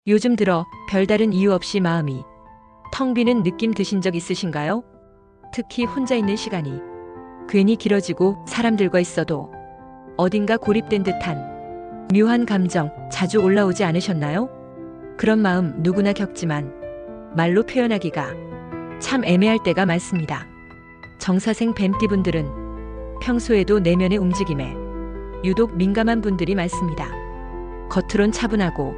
요즘 들어 별다른 이유 없이 마음이 텅 비는 느낌 드신 적 있으신가요? 특히 혼자 있는 시간이 괜히 길어지고 사람들과 있어도 어딘가 고립된 듯한 묘한 감정 자주 올라오지 않으셨나요? 그런 마음 누구나 겪지만 말로 표현하기가 참 애매할 때가 많습니다. 정사생 뱀띠분들은 평소에도 내면의 움직임에 유독 민감한 분들이 많습니다. 겉으론 차분하고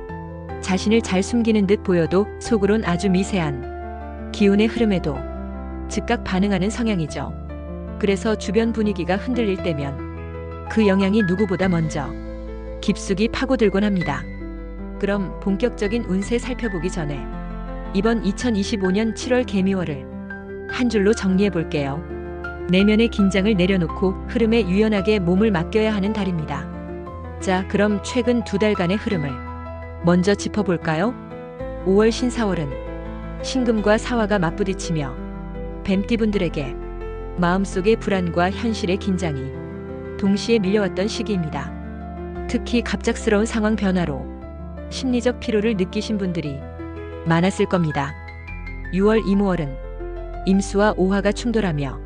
자신을 잘 숨기는 듯 보여도 속으론 아주 미세한 기운의 흐름에도 즉각 반응하는 성향이죠. 그래서 주변 분위기가 흔들릴 때면 그 영향이 누구보다 먼저 깊숙이 파고들곤 합니다. 그럼 본격적인 운세 살펴보기 전에 이번 2025년 7월 개미월을 한 줄로 정리해 볼게요. 내면의 긴장을 내려놓고 흐름에 유연하게 몸을 맡겨야 하는 달입니다. 자, 그럼 최근 두 달간의 흐름을 먼저 짚어볼까요? 5월 신사월은 신금과 사화가 맞부딪히며 뱀띠분들에게 마음속의 불안과 현실의 긴장이 동시에 밀려왔던 시기입니다. 특히 갑작스러운 상황 변화로 심리적 피로를 느끼신 분들이 많았을 겁니다. 6월 임오월은 임수와 오화가 충돌하며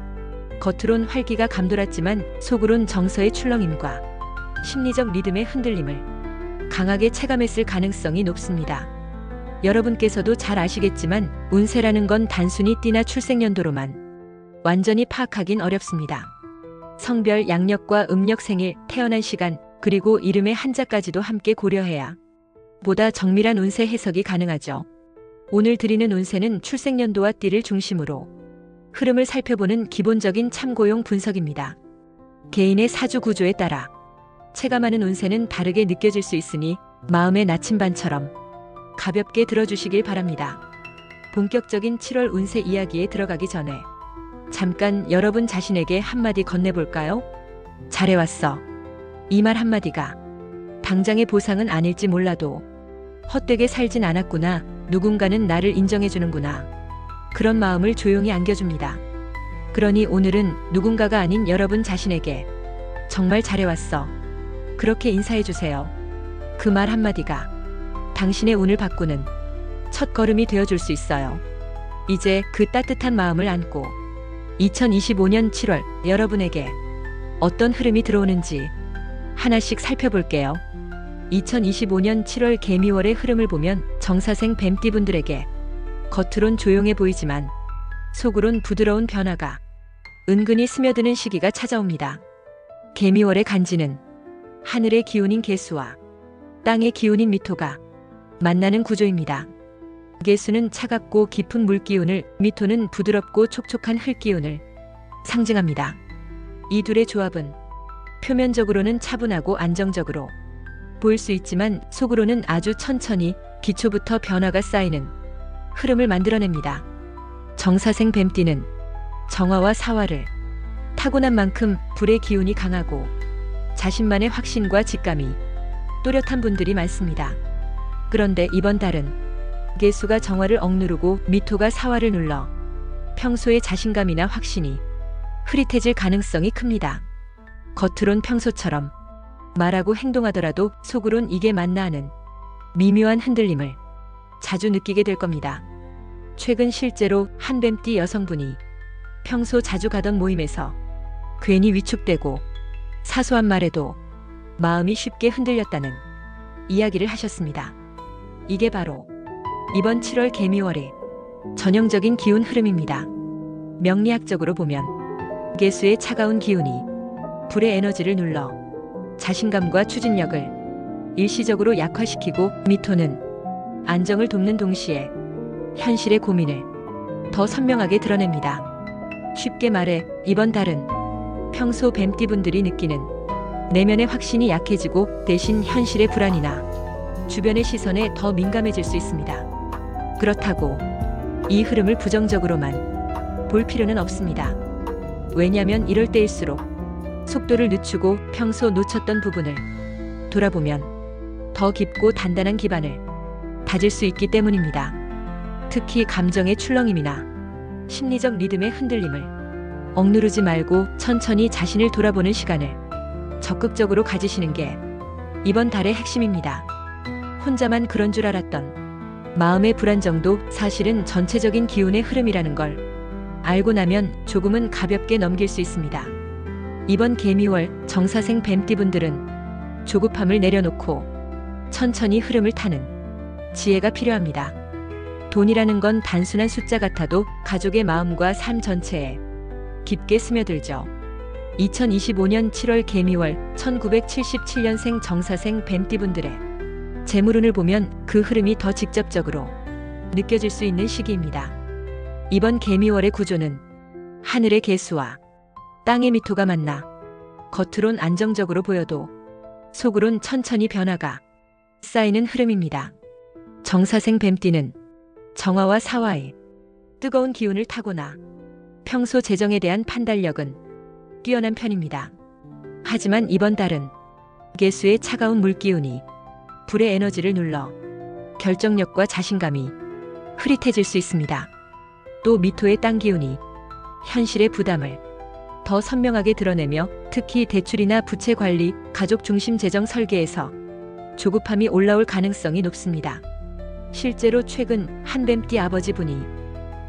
겉으론 활기가 감돌았지만 속으론 정서의 출렁임과 심리적 리듬의 흔들림을 강하게 체감했을 가능성이 높습니다. 여러분께서도 잘 아시겠지만 운세라는 건 단순히 띠나 출생연도로만 완전히 파악하긴 어렵습니다. 성별, 양력과 음력, 생일, 태어난 시간, 그리고 이름의 한자까지도 함께 고려해야 보다 정밀한 운세 해석이 가능하죠. 오늘 드리는 운세는 출생연도와 띠를 중심으로 흐름을 살펴보는 기본적인 참고용 분석입니다. 개인의 사주 구조에 따라 체감하는 운세는 다르게 느껴질 수 있으니 마음의 나침반처럼 가볍게 들어주시길 바랍니다. 본격적인 7월 운세 이야기에 들어가기 전에 잠깐 여러분 자신에게 한마디 건네볼까요? 잘해왔어. 이 말 한마디가 당장의 보상은 아닐지 몰라도 헛되게 살진 않았구나, 누군가는 나를 인정해주는구나, 그런 마음을 조용히 안겨줍니다. 그러니 오늘은 누군가가 아닌 여러분 자신에게 정말 잘해왔어, 그렇게 인사해주세요. 그 말 한마디가 당신의 운을 바꾸는 첫 걸음이 되어줄 수 있어요. 이제 그 따뜻한 마음을 안고 2025년 7월 여러분에게 어떤 흐름이 들어오는지 하나씩 살펴볼게요. 2025년 7월 개미월의 흐름을 보면 정사생 뱀띠분들에게 겉으론 조용해 보이지만 속으론 부드러운 변화가 은근히 스며드는 시기가 찾아옵니다. 개미월의 간지는 하늘의 기운인 개수와 땅의 기운인 미토가 만나는 구조입니다. 개수는 차갑고 깊은 물기운을, 미토는 부드럽고 촉촉한 흙기운을 상징합니다. 이 둘의 조합은 표면적으로는 차분하고 안정적으로 보일 수 있지만 속으로는 아주 천천히 기초부터 변화가 쌓이는 흐름을 만들어냅니다. 정사생 뱀띠는 정화와 사화를 타고난 만큼 불의 기운이 강하고 자신만의 확신과 직감이 또렷한 분들이 많습니다. 그런데 이번 달은 개수가 정화를 억누르고 미토가 사화를 눌러 평소의 자신감이나 확신이 흐릿해질 가능성이 큽니다. 겉으론 평소처럼 말하고 행동하더라도 속으론 이게 맞나 하는 미묘한 흔들림을 자주 느끼게 될 겁니다. 최근 실제로 한 뱀띠 여성분이 평소 자주 가던 모임에서 괜히 위축되고 사소한 말에도 마음이 쉽게 흔들렸다는 이야기를 하셨습니다. 이게 바로 이번 7월 개미월의 전형적인 기운 흐름입니다. 명리학적으로 보면 개수의 차가운 기운이 불의 에너지를 눌러 자신감과 추진력을 일시적으로 약화시키고 미토는 안정을 돕는 동시에 현실의 고민을 더 선명하게 드러냅니다. 쉽게 말해 이번 달은 평소 뱀띠분들이 느끼는 내면의 확신이 약해지고 대신 현실의 불안이나 주변의 시선에 더 민감해질 수 있습니다. 그렇다고 이 흐름을 부정적으로만 볼 필요는 없습니다. 왜냐하면 이럴 때일수록 속도를 늦추고 평소 놓쳤던 부분을 돌아보면 더 깊고 단단한 기반을 다질 수 있기 때문입니다. 특히 감정의 출렁임이나 심리적 리듬의 흔들림을 억누르지 말고 천천히 자신을 돌아보는 시간을 적극적으로 가지시는 게 이번 달의 핵심입니다. 혼자만 그런 줄 알았던 마음의 불안정도 사실은 전체적인 기운의 흐름이라는 걸 알고 나면 조금은 가볍게 넘길 수 있습니다. 이번 개미월 정사생 뱀띠분들은 조급함을 내려놓고 천천히 흐름을 타는 지혜가 필요합니다. 돈이라는 건 단순한 숫자 같아도 가족의 마음과 삶 전체에 깊게 스며들죠. 2025년 7월 개미월 1977년생 정사생 뱀띠분들의 재물운을 보면 그 흐름이 더 직접적으로 느껴질 수 있는 시기입니다. 이번 개미월의 구조는 하늘의 개수와 땅의 미토가 만나 겉으론 안정적으로 보여도 속으론 천천히 변화가 쌓이는 흐름입니다. 정사생 뱀띠는 정화와 사화의 뜨거운 기운을 타고나 평소 재정에 대한 판단력은 뛰어난 편입니다. 하지만 이번 달은 개수의 차가운 물기운이 불의 에너지를 눌러 결정력과 자신감이 흐릿해질 수 있습니다. 또 미토의 땅 기운이 현실의 부담을 더 선명하게 드러내며 특히 대출이나 부채 관리, 가족 중심 재정 설계에서 조급함이 올라올 가능성이 높습니다. 실제로 최근 한 뱀띠 아버지분이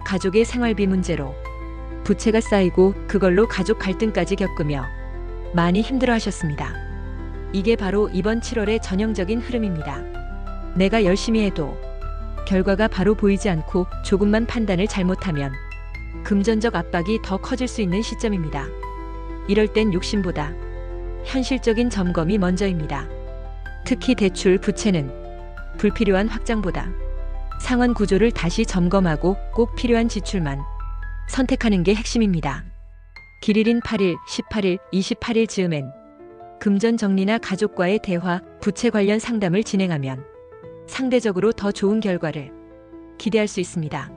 가족의 생활비 문제로 부채가 쌓이고 그걸로 가족 갈등까지 겪으며 많이 힘들어하셨습니다. 이게 바로 이번 7월의 전형적인 흐름입니다. 내가 열심히 해도 결과가 바로 보이지 않고 조금만 판단을 잘못하면 금전적 압박이 더 커질 수 있는 시점입니다. 이럴 땐 욕심보다 현실적인 점검이 먼저입니다. 특히 대출, 부채는 불필요한 확장보다 상환 구조를 다시 점검하고 꼭 필요한 지출만 선택하는 게 핵심입니다. 길일인 8일, 18일, 28일 즈음엔 금전 정리나 가족과의 대화, 부채 관련 상담을 진행하면 상대적으로 더 좋은 결과를 기대할 수 있습니다.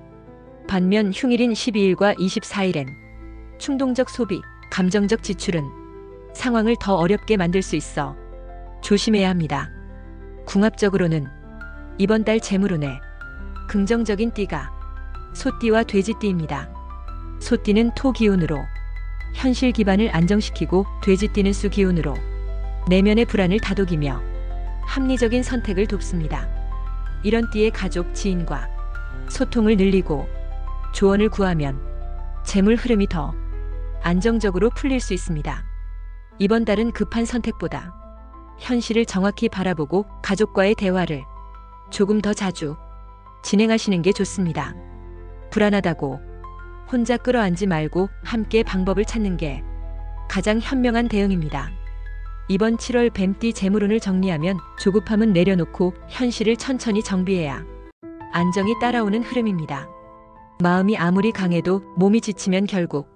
반면 흉일인 12일과 24일엔 충동적 소비, 감정적 지출은 상황을 더 어렵게 만들 수 있어 조심해야 합니다. 궁합적으로는 이번 달 재물운에 긍정적인 띠가 소띠와 돼지띠입니다. 소띠는 토 기운으로 현실 기반을 안정시키고 돼지띠는 수 기운으로 내면의 불안을 다독이며 합리적인 선택을 돕습니다. 이런 띠의 가족, 지인과 소통을 늘리고 조언을 구하면 재물 흐름이 더 안정적으로 풀릴 수 있습니다. 이번 달은 급한 선택보다 현실을 정확히 바라보고 가족과의 대화를 조금 더 자주 진행하시는 게 좋습니다. 불안하다고 혼자 끌어안지 말고 함께 방법을 찾는 게 가장 현명한 대응입니다. 이번 7월 뱀띠 재물운을 정리하면 조급함은 내려놓고 현실을 천천히 정비해야 안정이 따라오는 흐름입니다. 마음이 아무리 강해도 몸이 지치면 결국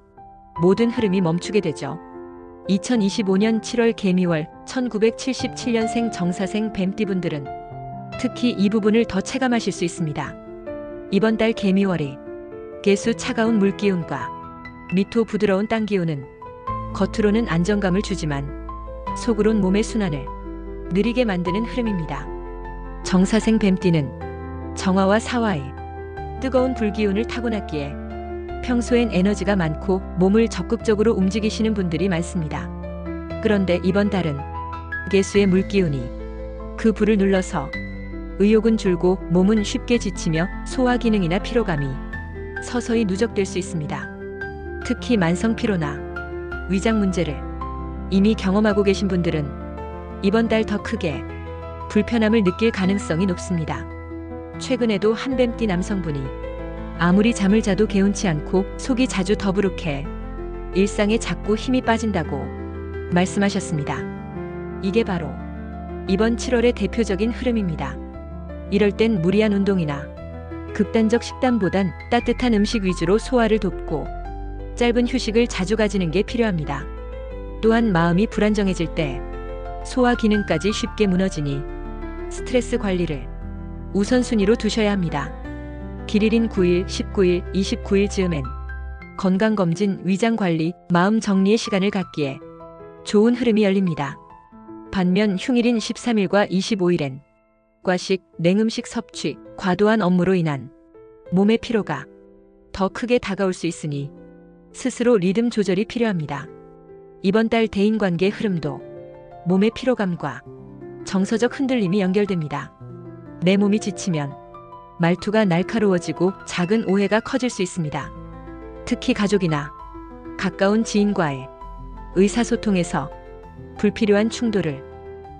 모든 흐름이 멈추게 되죠. 2025년 7월 개미월 1977년생 정사생 뱀띠분들은 특히 이 부분을 더 체감하실 수 있습니다. 이번 달 개미월이 개수 차가운 물기운과 미토 부드러운 땅기운은 겉으로는 안정감을 주지만 속으론 몸의 순환을 느리게 만드는 흐름입니다. 정사생 뱀띠는 정화와 사화의 뜨거운 불기운을 타고났기에 평소엔 에너지가 많고 몸을 적극적으로 움직이시는 분들이 많습니다. 그런데 이번 달은 개수의 물기운이 그 불을 눌러서 의욕은 줄고 몸은 쉽게 지치며 소화 기능이나 피로감이 서서히 누적될 수 있습니다. 특히 만성 피로나 위장 문제를 이미 경험하고 계신 분들은 이번 달 더 크게 불편함을 느낄 가능성이 높습니다. 최근에도 한 뱀띠 남성분이 아무리 잠을 자도 개운치 않고 속이 자주 더부룩해 일상에 자꾸 힘이 빠진다고 말씀하셨습니다. 이게 바로 이번 7월의 대표적인 흐름입니다. 이럴 땐 무리한 운동이나 극단적 식단보단 따뜻한 음식 위주로 소화를 돕고 짧은 휴식을 자주 가지는 게 필요합니다. 또한 마음이 불안정해질 때 소화 기능까지 쉽게 무너지니 스트레스 관리를 우선순위로 두셔야 합니다. 길일인 9일, 19일, 29일 즈음엔 건강검진, 위장관리, 마음 정리의 시간을 갖기에 좋은 흐름이 열립니다. 반면 흉일인 13일과 25일엔 과식, 냉음식 섭취, 과도한 업무로 인한 몸의 피로가 더 크게 다가올 수 있으니 스스로 리듬 조절이 필요합니다. 이번 달 대인관계 흐름도 몸의 피로감과 정서적 흔들림이 연결됩니다. 내 몸이 지치면 말투가 날카로워지고 작은 오해가 커질 수 있습니다. 특히 가족이나 가까운 지인과의 의사소통에서 불필요한 충돌을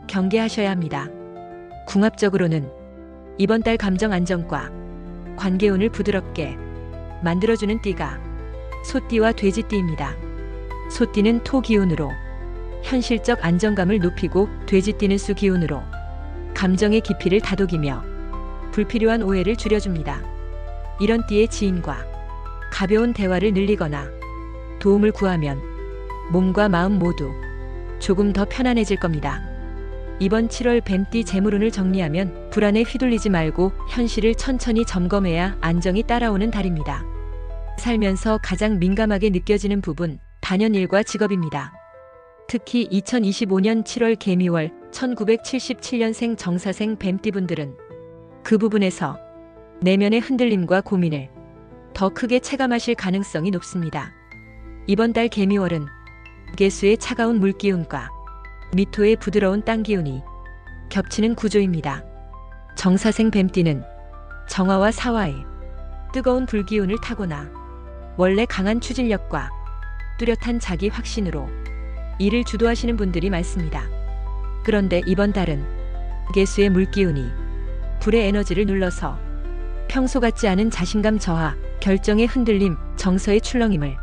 경계하셔야 합니다. 궁합적으로는 이번 달 감정 안정과 관계운을 부드럽게 만들어주는 띠가 소띠와 돼지띠입니다. 소띠는 토 기운으로 현실적 안정감을 높이고 돼지띠는 수 기운으로 감정의 깊이를 다독이며 불필요한 오해를 줄여줍니다. 이런 띠의 지인과 가벼운 대화를 늘리거나 도움을 구하면 몸과 마음 모두 조금 더 편안해질 겁니다. 이번 7월 뱀띠 재물운을 정리하면 불안에 휘둘리지 말고 현실을 천천히 점검해야 안정이 따라오는 달입니다. 살면서 가장 민감하게 느껴지는 부분, 단연일과 직업입니다. 특히 2025년 7월 개미월 1977년생 정사생 뱀띠분들은 그 부분에서 내면의 흔들림과 고민을 더 크게 체감하실 가능성이 높습니다. 이번 달 개미월은 개수의 차가운 물기운과 미토의 부드러운 땅기운이 겹치는 구조입니다. 정사생 뱀띠는 정화와 사화의 뜨거운 불기운을 타고나 원래 강한 추진력과 뚜렷한 자기 확신으로 일을 주도하시는 분들이 많습니다. 그런데 이번 달은 개수의 물기운이 불의 에너지를 눌러서 평소 같지 않은 자신감 저하, 결정의 흔들림, 정서의 출렁임을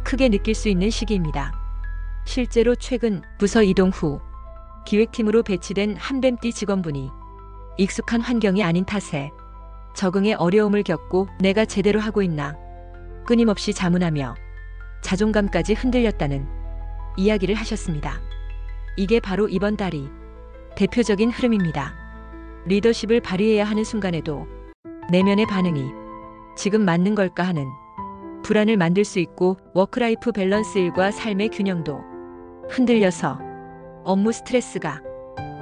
크게 느낄 수 있는 시기입니다. 실제로 최근 부서 이동 후 기획팀으로 배치된 한 뱀띠 직원분이 익숙한 환경이 아닌 탓에 적응에 어려움을 겪고 내가 제대로 하고 있나 끊임없이 자문하며 자존감까지 흔들렸다는 이야기를 하셨습니다. 이게 바로 이번 달이 대표적인 흐름입니다. 리더십을 발휘해야 하는 순간에도 내면의 반응이 지금 맞는 걸까 하는 불안을 만들 수 있고 워크라이프 밸런스 일과 삶의 균형도 흔들려서 업무 스트레스가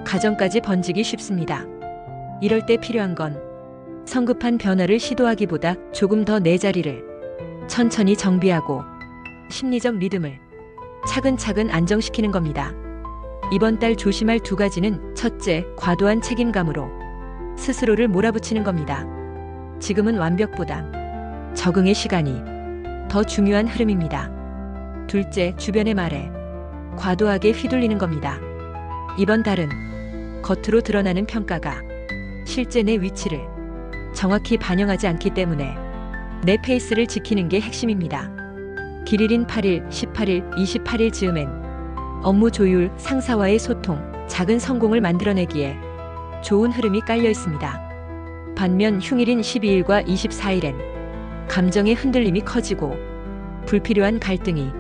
가정까지 번지기 쉽습니다. 이럴 때 필요한 건 성급한 변화를 시도하기보다 조금 더 내 자리를 천천히 정비하고 심리적 리듬을 차근차근 안정시키는 겁니다. 이번 달 조심할 두 가지는 첫째, 과도한 책임감으로 스스로를 몰아붙이는 겁니다. 지금은 완벽보다 적응의 시간이 더 중요한 흐름입니다. 둘째, 주변의 말에 과도하게 휘둘리는 겁니다. 이번 달은 겉으로 드러나는 평가가 실제 내 위치를 정확히 반영하지 않기 때문에 내 페이스를 지키는 게 핵심입니다. 길일인 8일, 18일, 28일 즈음엔 업무 조율, 상사와의 소통, 작은 성공을 만들어내기에 좋은 흐름이 깔려 있습니다. 반면 흉일인 12일과 24일엔 감정의 흔들림이 커지고 불필요한 갈등이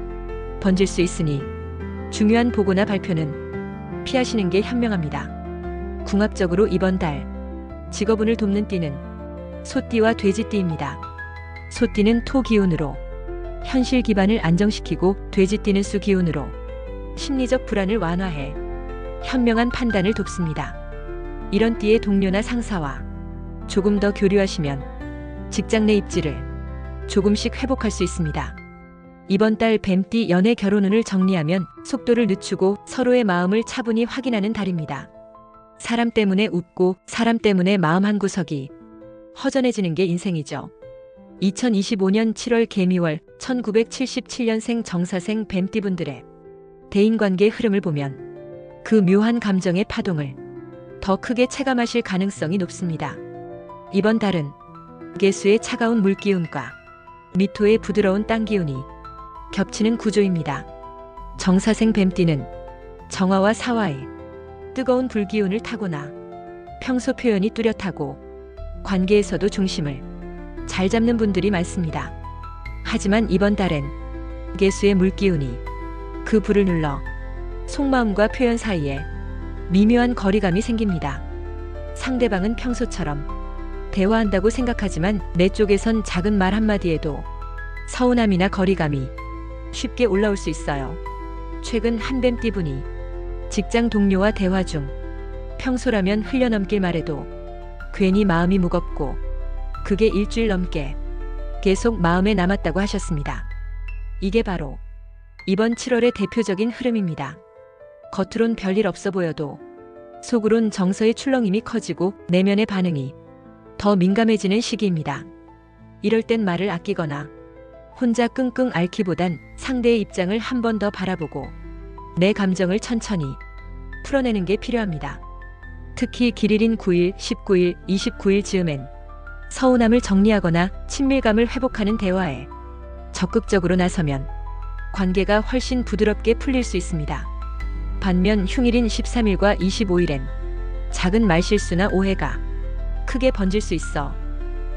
번질 수 있으니 중요한 보고나 발표는 피하시는 게 현명합니다. 궁합적으로 이번 달 직업운을 돕는 띠는 소띠와 돼지띠입니다. 소띠는 토 기운으로 현실 기반을 안정시키고 돼지띠는 수 기운으로 심리적 불안을 완화해 현명한 판단을 돕습니다. 이런 띠의 동료나 상사와 조금 더 교류하시면 직장 내 입지를 조금씩 회복할 수 있습니다. 이번 달 뱀띠 연애 결혼운을 정리하면 속도를 늦추고 서로의 마음을 차분히 확인하는 달입니다. 사람 때문에 웃고 사람 때문에 마음 한구석이 허전해지는 게 인생이죠. 2025년 7월 개미월 1977년생 정사생 뱀띠분들의 대인관계 흐름을 보면 그 묘한 감정의 파동을 더 크게 체감하실 가능성이 높습니다. 이번 달은 개수의 차가운 물기운과 미토의 부드러운 땅기운이 겹치는 구조입니다. 정사생 뱀띠는 정화와 사화의 뜨거운 불기운을 타고나 평소 표현이 뚜렷하고 관계에서도 중심을 잘 잡는 분들이 많습니다. 하지만 이번 달엔 개수의 물기운이 그 불을 눌러 속마음과 표현 사이에 미묘한 거리감이 생깁니다. 상대방은 평소처럼 대화한다고 생각하지만 내 쪽에선 작은 말 한마디에도 서운함이나 거리감이 쉽게 올라올 수 있어요. 최근 한 뱀띠분이 직장 동료와 대화 중 평소라면 흘려넘길 말에도 괜히 마음이 무겁고 그게 일주일 넘게 계속 마음에 남았다고 하셨습니다. 이게 바로 이번 7월의 대표적인 흐름입니다. 겉으론 별일 없어 보여도 속으론 정서의 출렁임이 커지고 내면의 반응이 더 민감해지는 시기입니다. 이럴 땐 말을 아끼거나 혼자 끙끙 앓기보단 상대의 입장을 한 번 더 바라보고 내 감정을 천천히 풀어내는 게 필요합니다. 특히 길일인 9일, 19일, 29일 즈음엔 서운함을 정리하거나 친밀감을 회복하는 대화에 적극적으로 나서면 관계가 훨씬 부드럽게 풀릴 수 있습니다. 반면 흉일인 13일과 25일엔 작은 말실수나 오해가 크게 번질 수 있어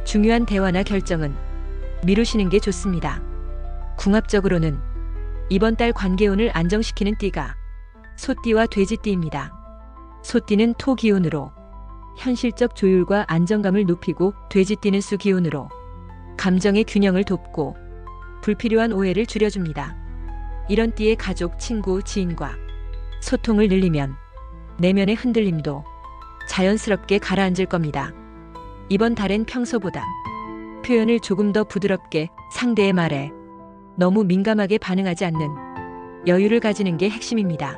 중요한 대화나 결정은 미루시는 게 좋습니다. 궁합적으로는 이번 달 관계운을 안정시키는 띠가 소띠와 돼지띠입니다. 소띠는 토 기운으로 현실적 조율과 안정감을 높이고 돼지띠는 수 기운으로 감정의 균형을 돕고 불필요한 오해를 줄여줍니다. 이런 띠의 가족, 친구, 지인과 소통을 늘리면 내면의 흔들림도 자연스럽게 가라앉을 겁니다. 이번 달엔 평소보다 표현을 조금 더 부드럽게 상대의 말에 너무 민감하게 반응하지 않는 여유를 가지는 게 핵심입니다.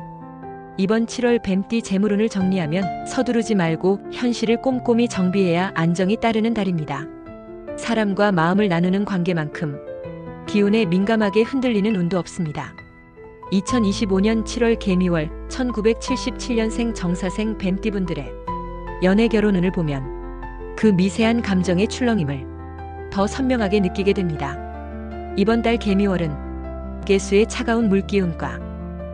이번 7월 뱀띠 재물운을 정리하면 서두르지 말고 현실을 꼼꼼히 정비해야 안정이 따르는 달입니다. 사람과 마음을 나누는 관계만큼 기운에 민감하게 흔들리는 운도 없습니다. 2025년 7월 개미월 1977년생 정사생 뱀띠분들의 연애 결혼운을 보면 그 미세한 감정의 출렁임을 더 선명하게 느끼게 됩니다. 이번 달 개미월은 개수의 차가운 물기운과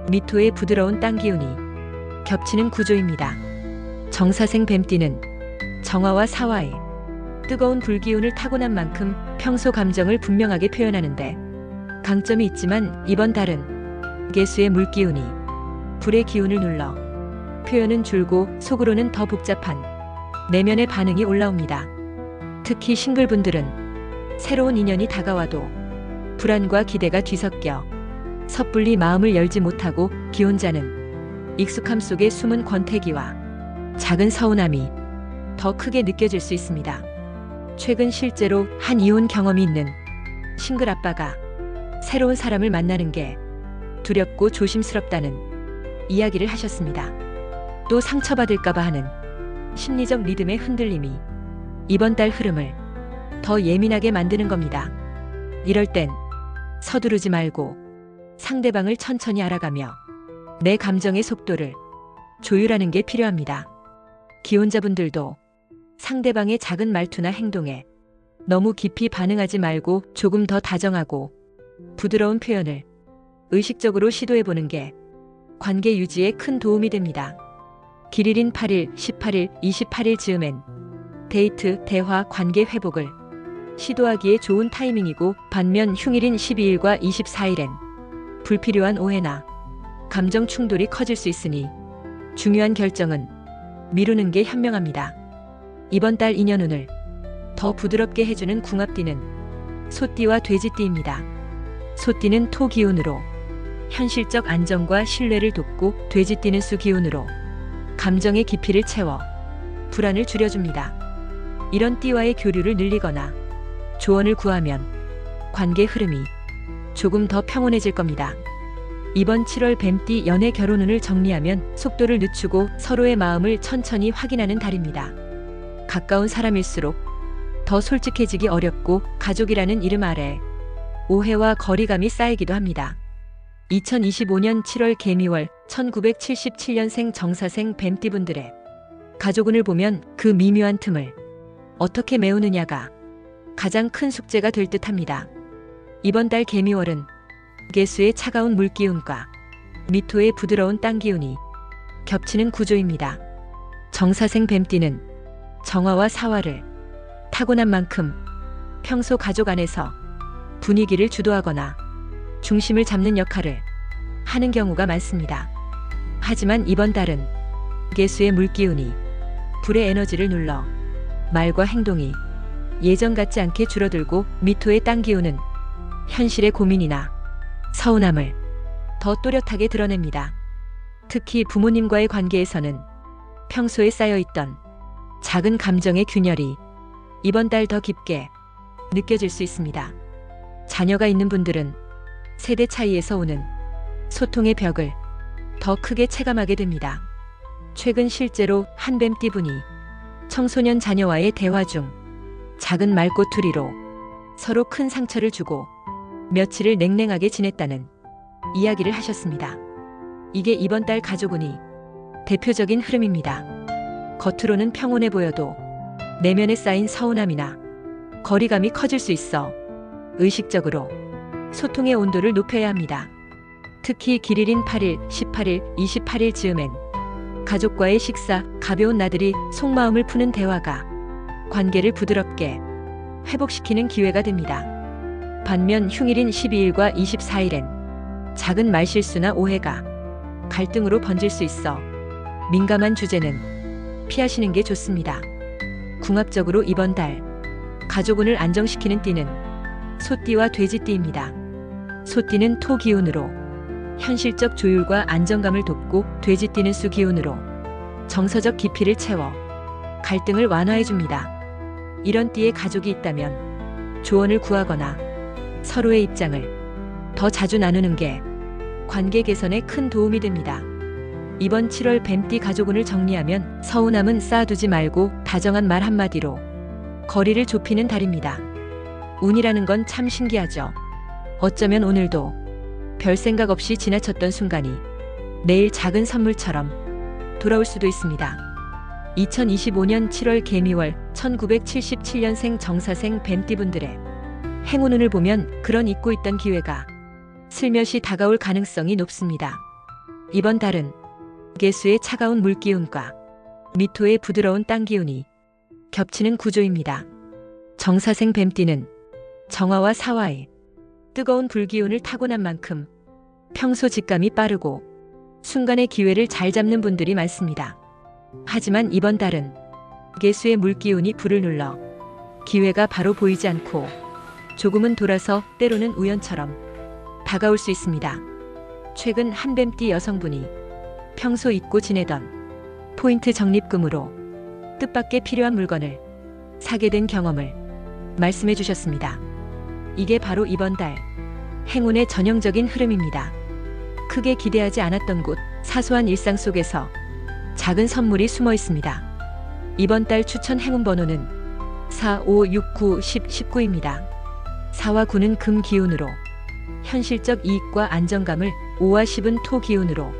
미토의 부드러운 땅기운이 겹치는 구조입니다. 정사생 뱀띠는 정화와 사화의 뜨거운 불기운을 타고난 만큼 평소 감정을 분명하게 표현하는데 강점이 있지만 이번 달은 개수의 물기운이 불의 기운을 눌러 표현은 줄고 속으로는 더 복잡한 내면의 반응이 올라옵니다. 특히 싱글분들은 새로운 인연이 다가와도 불안과 기대가 뒤섞여 섣불리 마음을 열지 못하고 기혼자는 익숙함 속에 숨은 권태기와 작은 서운함이 더 크게 느껴질 수 있습니다. 최근 실제로 한 이혼 경험이 있는 싱글 아빠가 새로운 사람을 만나는 게 두렵고 조심스럽다는 이야기를 하셨습니다. 또 상처받을까봐 하는 심리적 리듬의 흔들림이 이번 달 흐름을 더 예민하게 만드는 겁니다. 이럴 땐 서두르지 말고 상대방을 천천히 알아가며 내 감정의 속도를 조율하는 게 필요합니다. 기혼자분들도 상대방의 작은 말투나 행동에 너무 깊이 반응하지 말고 조금 더 다정하고 부드러운 표현을 의식적으로 시도해보는 게 관계 유지에 큰 도움이 됩니다. 길일인 8일, 18일, 28일 즈음엔 데이트, 대화, 관계 회복을 시도하기에 좋은 타이밍이고 반면 흉일인 12일과 24일엔 불필요한 오해나 감정 충돌이 커질 수 있으니 중요한 결정은 미루는 게 현명합니다. 이번 달 인연운을 더 부드럽게 해주는 궁합띠는 소띠와 돼지띠입니다. 소띠는 토 기운으로 현실적 안정과 신뢰를 돕고 돼지띠는 수 기운으로 감정의 깊이를 채워 불안을 줄여줍니다. 이런 띠와의 교류를 늘리거나 조언을 구하면 관계 흐름이 조금 더 평온해질 겁니다. 이번 7월 뱀띠 연애 결혼운을 정리하면 속도를 늦추고 서로의 마음을 천천히 확인하는 달입니다. 가까운 사람일수록 더 솔직해지기 어렵고 가족이라는 이름 아래 오해와 거리감이 쌓이기도 합니다. 2025년 7월 개미월 1977년생 정사생 뱀띠분들의 가족운을 보면 그 미묘한 틈을 어떻게 메우느냐가 가장 큰 숙제가 될 듯합니다. 이번 달 개미월은 개수의 차가운 물기운과 미토의 부드러운 땅기운이 겹치는 구조입니다. 정사생 뱀띠는 정화와 사화를 타고난 만큼 평소 가족 안에서 분위기를 주도하거나 중심을 잡는 역할을 하는 경우가 많습니다. 하지만 이번 달은 개수의 물기운이 불의 에너지를 눌러 말과 행동이 예전 같지 않게 줄어들고 미토의 땅기운은 현실의 고민이나 서운함을 더 또렷하게 드러냅니다. 특히 부모님과의 관계에서는 평소에 쌓여있던 작은 감정의 균열이 이번 달 더 깊게 느껴질 수 있습니다. 자녀가 있는 분들은 세대 차이에서 오는 소통의 벽을 더 크게 체감하게 됩니다. 최근 실제로 한 뱀띠분이 청소년 자녀와의 대화 중 작은 말꼬투리로 서로 큰 상처를 주고 며칠을 냉랭하게 지냈다는 이야기를 하셨습니다. 이게 이번 달 가족운이 대표적인 흐름입니다. 겉으로는 평온해 보여도 내면에 쌓인 서운함이나 거리감이 커질 수 있어 의식적으로 소통의 온도를 높여야 합니다. 특히 길일인 8일, 18일, 28일 즈음엔 가족과의 식사, 가벼운 나들이, 속마음을 푸는 대화가 관계를 부드럽게 회복시키는 기회가 됩니다. 반면 흉일인 12일과 24일엔 작은 말실수나 오해가 갈등으로 번질 수 있어 민감한 주제는 피하시는 게 좋습니다. 궁합적으로 이번 달 가족운을 안정시키는 띠는 소띠와 돼지띠입니다. 소띠는 토 기운으로 현실적 조율과 안정감을 돕고, 돼지띠는 수 기운으로 정서적 깊이를 채워 갈등을 완화해 줍니다. 이런 띠의 가족이 있다면 조언을 구하거나 서로의 입장을 더 자주 나누는 게 관계 개선에 큰 도움이 됩니다. 이번 7월 뱀띠 가족운을 정리하면 서운함은 쌓아두지 말고 다정한 말 한마디로 거리를 좁히는 달입니다. 운이라는 건 참 신기하죠. 어쩌면 오늘도 별 생각 없이 지나쳤던 순간이 내일 작은 선물처럼 돌아올 수도 있습니다. 2025년 7월 개미월 1977년생 정사생 뱀띠분들의 행운운을 보면 그런 잊고 있던 기회가 슬며시 다가올 가능성이 높습니다. 이번 달은 개수의 차가운 물기운과 미토의 부드러운 땅기운이 겹치는 구조입니다. 정사생 뱀띠는 정화와 사화의 뜨거운 불기운을 타고난 만큼 평소 직감이 빠르고 순간의 기회를 잘 잡는 분들이 많습니다. 하지만 이번 달은 개수의 물기운이 불을 눌러 기회가 바로 보이지 않고 조금은 돌아서 때로는 우연처럼 다가올 수 있습니다. 최근 한 뱀띠 여성분이 평소 잊고 지내던 포인트 적립금으로 뜻밖의 필요한 물건을 사게 된 경험을 말씀해 주셨습니다. 이게 바로 이번 달 행운의 전형적인 흐름입니다. 크게 기대하지 않았던 곳, 사소한 일상 속에서 작은 선물이 숨어 있습니다. 이번 달 추천 행운 번호는 4, 5, 6, 9, 10, 19입니다. 4와 9는 금 기운으로 현실적 이익과 안정감을, 5와 10은 토 기운으로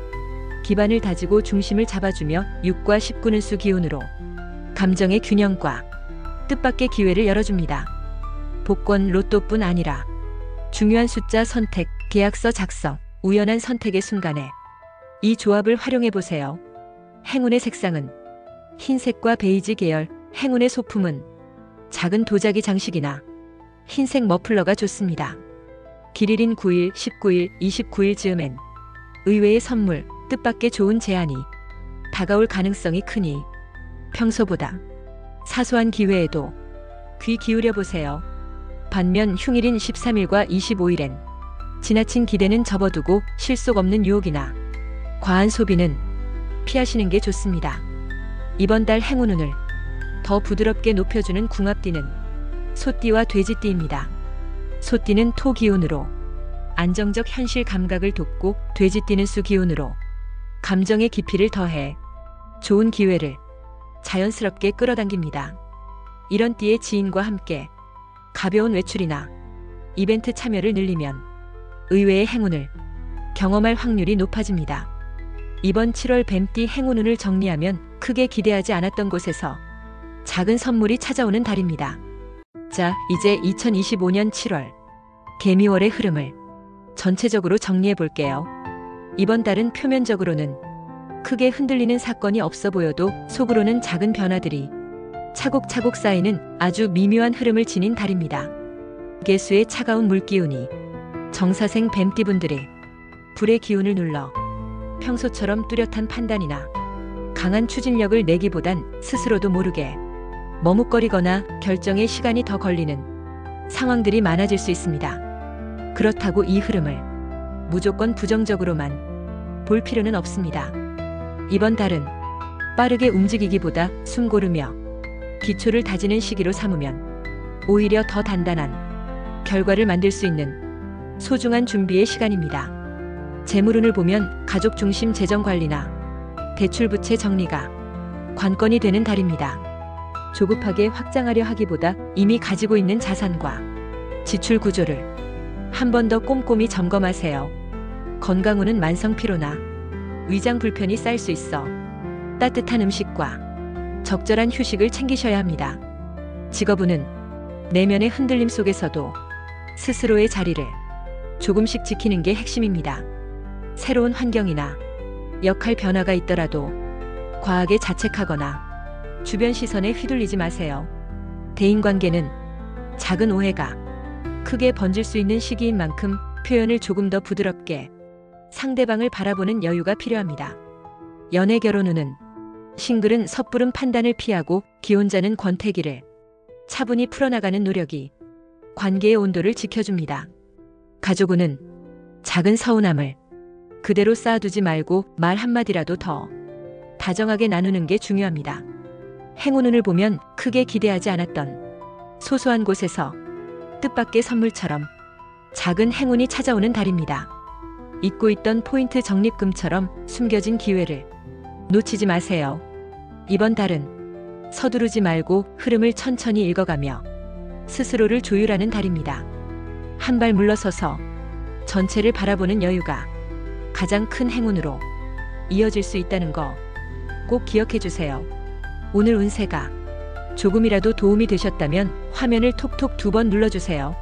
기반을 다지고 중심을 잡아주며, 6과 19는 수 기운으로 감정의 균형과 뜻밖의 기회를 열어줍니다. 복권, 로또뿐 아니라 중요한 숫자 선택, 계약서 작성, 우연한 선택의 순간에 이 조합을 활용해 보세요. 행운의 색상은 흰색과 베이지 계열, 행운의 소품은 작은 도자기 장식이나 흰색 머플러가 좋습니다. 길일인 9일, 19일, 29일 즈음엔 의외의 선물, 뜻밖의 좋은 제안이 다가올 가능성이 크니 평소보다 사소한 기회에도 귀 기울여 보세요. 반면 흉일인 13일과 25일엔 지나친 기대는 접어두고 실속 없는 유혹이나 과한 소비는 피하시는 게 좋습니다. 이번 달 행운운을 더 부드럽게 높여주는 궁합띠는 소띠와 돼지띠입니다. 소띠는 토 기운으로 안정적 현실 감각을 돕고, 돼지띠는 수 기운으로 감정의 깊이를 더해 좋은 기회를 자연스럽게 끌어당깁니다. 이런 띠의 지인과 함께 가벼운 외출이나 이벤트 참여를 늘리면 의외의 행운을 경험할 확률이 높아집니다. 이번 7월 뱀띠 행운운을 정리하면 크게 기대하지 않았던 곳에서 작은 선물이 찾아오는 달입니다. 자, 이제 2025년 7월 개미월의 흐름을 전체적으로 정리해 볼게요. 이번 달은 표면적으로는 크게 흔들리는 사건이 없어 보여도 속으로는 작은 변화들이 차곡차곡 쌓이는 아주 미묘한 흐름을 지닌 달입니다. 개수의 차가운 물기운이 정사생 뱀띠분들의 불의 기운을 눌러 평소처럼 뚜렷한 판단이나 강한 추진력을 내기보단 스스로도 모르게 머뭇거리거나 결정에 시간이 더 걸리는 상황들이 많아질 수 있습니다. 그렇다고 이 흐름을 무조건 부정적으로만 볼 필요는 없습니다. 이번 달은 빠르게 움직이기보다 숨 고르며 기초를 다지는 시기로 삼으면 오히려 더 단단한 결과를 만들 수 있는 소중한 준비의 시간입니다. 재물운을 보면 가족 중심 재정 관리나 대출 부채 정리가 관건이 되는 달입니다. 조급하게 확장하려 하기보다 이미 가지고 있는 자산과 지출 구조를 한 번 더 꼼꼼히 점검하세요. 건강 후는 만성 피로나 위장 불편이 쌓일 수 있어 따뜻한 음식과 적절한 휴식을 챙기셔야 합니다. 직업 운은 내면의 흔들림 속에서도 스스로의 자리를 조금씩 지키는 게 핵심입니다. 새로운 환경이나 역할 변화가 있더라도 과하게 자책하거나 주변 시선에 휘둘리지 마세요. 대인관계는 작은 오해가 크게 번질 수 있는 시기인 만큼 표현을 조금 더 부드럽게 상대방을 바라보는 여유가 필요합니다. 연애 결혼 운은 싱글은 섣부른 판단을 피하고 기혼자는 권태기를 차분히 풀어나가는 노력이 관계의 온도를 지켜줍니다. 가족 운은 작은 서운함을 그대로 쌓아두지 말고 말 한마디라도 더 다정하게 나누는 게 중요합니다. 행운 운을 보면 크게 기대하지 않았던 소소한 곳에서 뜻밖의 선물처럼 작은 행운이 찾아오는 달입니다. 잊고 있던 포인트 적립금처럼 숨겨진 기회를 놓치지 마세요. 이번 달은 서두르지 말고 흐름을 천천히 읽어가며 스스로를 조율하는 달입니다. 한 발 물러서서 전체를 바라보는 여유가 가장 큰 행운으로 이어질 수 있다는 거 꼭 기억해 주세요. 오늘 운세가 조금이라도 도움이 되셨다면 화면을 톡톡 2번 눌러주세요.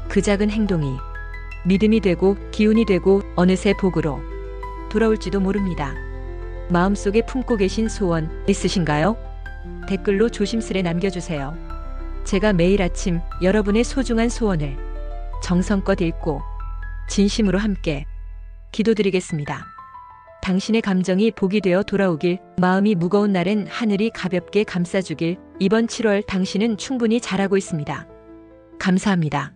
그 작은 행동이 믿음이 되고 기운이 되고 어느새 복으로 돌아올지도 모릅니다. 마음속에 품고 계신 소원 있으신가요? 댓글로 조심스레 남겨주세요. 제가 매일 아침 여러분의 소중한 소원을 정성껏 읽고 진심으로 함께 기도드리겠습니다. 당신의 감정이 복이 되어 돌아오길, 마음이 무거운 날엔 하늘이 가볍게 감싸주길. 이번 7월 당신은 충분히 잘하고 있습니다. 감사합니다.